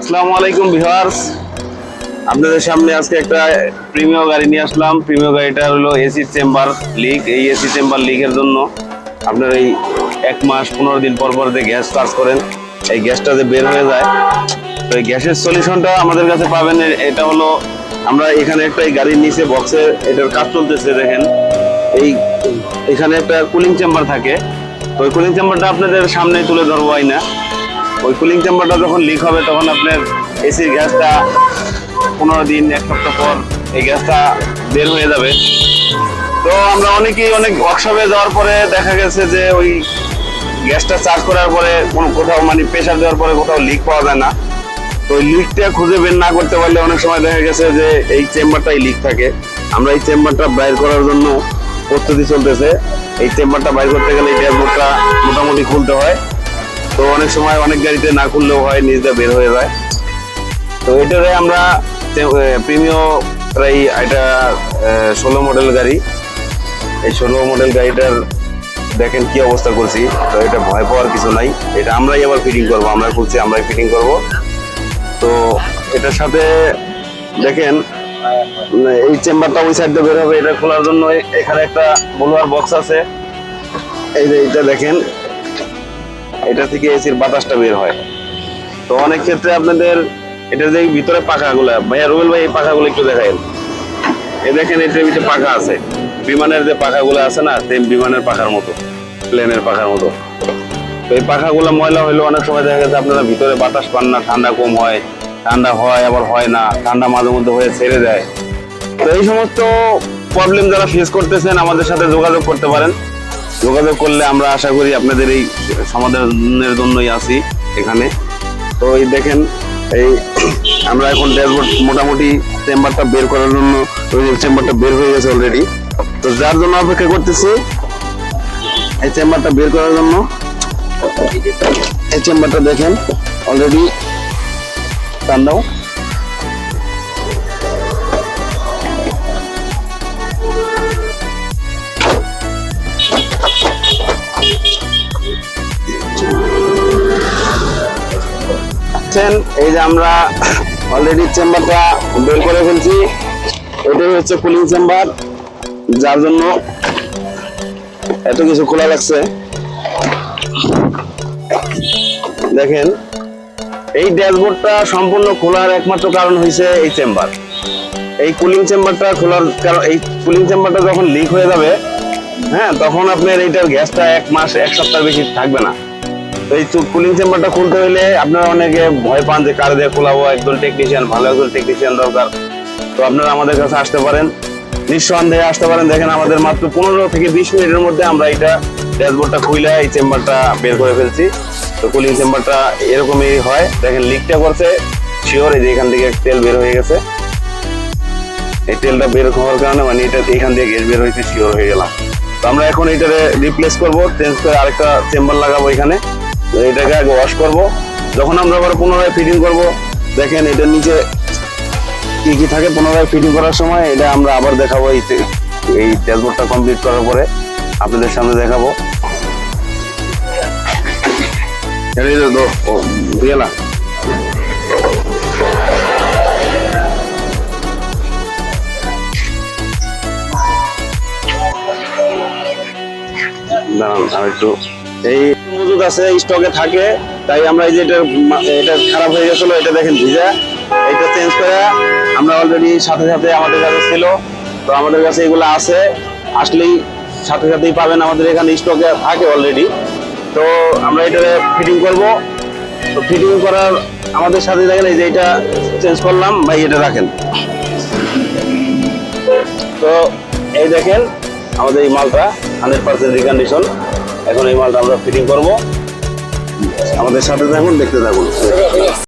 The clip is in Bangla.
আসসালামু আলাইকুম ভিউয়ার্স, আপনাদের সামনে আজকে একটা প্রিমিও গাড়ি নিয়ে আসলাম। প্রিমিও গাড়িটা হলো এসি চেম্বার লিক। এই এসি চেম্বার লিকের জন্য আপনার এই 1 মাস 15 দিন পর পর যে গ্যাস চার্জ করেন, এই গ্যাসটা যে বের হয়ে যায়, তো এই গ্যাসের সলিউশনটা আমাদের কাছে পাবেন। এটা হলো আমরা এখানে একটা এই গাড়ির নিচে বক্সে এটার কাজ চলতেছে। দেখেন এখানে একটা কুলিং চেম্বার থাকে, তো ওই কুলিং চেম্বারটা আপনাদের সামনে তুলে ধরবো হয় না। ওই কুলিং চেম্বারটা যখন লিক হবে তখন আপনার এসির গ্যাসটা 15 দিন 1 সপ্তাহ পর এই গ্যাসটা বের হয়ে যাবে। তো আমরা অনেকেই অনেক ওয়ার্কশপে যাওয়ার পরে দেখা গেছে যে ওই গ্যাসটা চার্জ করার পরে কোথাও মানে প্রেশার দেওয়ার পরে কোথাও লিক পাওয়া যায় না। তো ওই লিকটা খুঁজে বের না করতে পারলে অনেক সময় দেখা গেছে যে এই চেম্বারটাই লিক থাকে। আমরা এই চেম্বারটা বাইর করার জন্য প্রস্তুতি চলতেছে। এই চেম্বারটা বাইর করতে গেলে এই ড্যাশবোর্ডটা মোটামুটি খুলতে হয়। তো অনেক সময় অনেক গাড়িতে না খুললেও হয়, নিজটা বের হয়ে যায়। তো এটারে আমরা প্রিমিও প্রায় এটা 16 মডেল গাড়ি। এই 16 মডেল গাড়িটার দেখেন কি অবস্থা করছি। তো এটা ভয় পাওয়ার কিছু নাই, এটা আমরাই আবার ফিটিং করবো। আমরা খুলছি, আমরাই ফিটিং করব। তো এটার সাথে দেখেন এই চেম্বারটা ওই সাইড দিয়ে বের হবে। এটা খোলার জন্য এখানে একটা ব্লোয়ার বক্স আছে। এই যে এটা দেখেন, এটা থেকে এসির বাতাসটা বের হয়। তো অনেক ক্ষেত্রে আপনাদের এটা যে ভিতরে পাখাগুলো, ভাইয়া রুবেল ভাই এই পাখাগুলো একটু দেখাই। এই দেখেন এটার ভিতরে পাখা আছে, বিমানের যে পাখাগুলো আছে না, সেম বিমানের পাখার মতো, প্লেনের পাখার মতো। তো এই পাখাগুলো ময়লা হইলেও অনেক সময় দেখা গেছে আপনারা ভিতরে বাতাস পান না, ঠান্ডা কম হয়, ঠান্ডা হয় আবার হয় না, ঠান্ডা মাঝে মধ্যে হয়ে ছেড়ে দেয়। তো এই সমস্ত প্রবলেম যারা ফেস করতেছেন আমাদের সাথে যোগাযোগ করতে পারেন। যোগাযোগ করলে আমরা আশা করি আপনাদের এই সমাধানের জন্যই আছি এখানে। তো এই দেখেন এই আমরা এখন ড্যাশবোর্ড মোটামুটি চেম্বারটা বের করার জন্য, ওই চেম্বারটা বের হয়ে গেছে অলরেডি। তো যার জন্য অপেক্ষা করতেছি এই চেম্বারটা বের করার জন্য। এই চেম্বারটা দেখেন অলরেডি টান দাও। এই যে আমরা অলরেডি চেম্বারটা বের করে ফেলছি। এটাই হচ্ছে কুলিং চেম্বার, যার জন্য এত কিছু খোলা লাগছে। দেখেন এই ড্যাশবোর্ডটা সম্পূর্ণ খোলার একমাত্র কারণ হয়েছে এই চেম্বার। এই কুলিং চেম্বারটা খোলার কারণ, এই কুলিং চেম্বারটা যখন লিক হয়ে যাবে, হ্যাঁ, তখন আপনার এইটার গ্যাসটা 1 মাস 1 সপ্তাহ বেশি থাকবে না। তো এই কুলিং চেম্বারটা খুলতে হইলে আপনারা অনেকে ভয় পান যে কার দিয়ে খোলাবো, একজন টেকনিশিয়ান, ভালো একজন টেকনিশিয়ান দরকার। তো আপনারা আমাদের কাছে আসতে পারেন, নিঃসন্দেহে আসতে পারেন। দেখেন আমাদের মাত্র 15 থেকে 20 মিনিটের মধ্যে আমরা এটা ড্যাশবোর্ডটা খুলে এই চেম্বারটা বের করে ফেলছি। তো কুলিং চেম্বারটা এরকমই হয়। দেখেন লিকটা করছে শিওর, এই যে এখান থেকে তেল বের হয়ে গেছে। এই তেলটা বের হওয়ার কারণে মানে এটা এখান থেকে গ্যাস বের হয়েছে, শিওর হয়ে গেলাম। তো আমরা এখন এটারে রিপ্লেস করবো, চেঞ্জ করে আরেকটা চেম্বার লাগাবো এখানে। এটাকে আগে ওয়াশ করবো, যখন আমরা আবার পুনরায় ফিটিং করব। দেখেন এটার নিচে কি কি থাকে পুনরায় ফিটিং করার সময়, এটা আমরা আবার দেখাবো। এই ড্যাশবোর্ডটা কমপ্লিট করার পরে আপনাদের সামনে দেখাবো। দাঁড়ান আর একটু, এই মজুদ আছে, স্টকে থাকে, তাই আমরা এই যে এটা খারাপ হয়ে গেছিল, এটা দেখেন ভিজা, এটা চেঞ্জ করে আমরা অলরেডি সাথে সাথে আমাদের কাছে ছিল। তো আমাদের কাছে এগুলো আছে, আসলেই সাথে সাথেই পাবেন, আমাদের এখানে স্টকে থাকে অলরেডি। তো আমরা এটা ফিটিং করব। তো ফিটিং করার আমাদের সাথে দেখেন এই যে এটা চেঞ্জ করলাম, ভাই এটা রাখেন। তো এই দেখেন আমাদের এই মালটা 100% রিকন্ডিশন। এখন এই মালটা আমরা ফিটিং করব, আমাদের সাথে থাকুন, দেখতে থাকুন।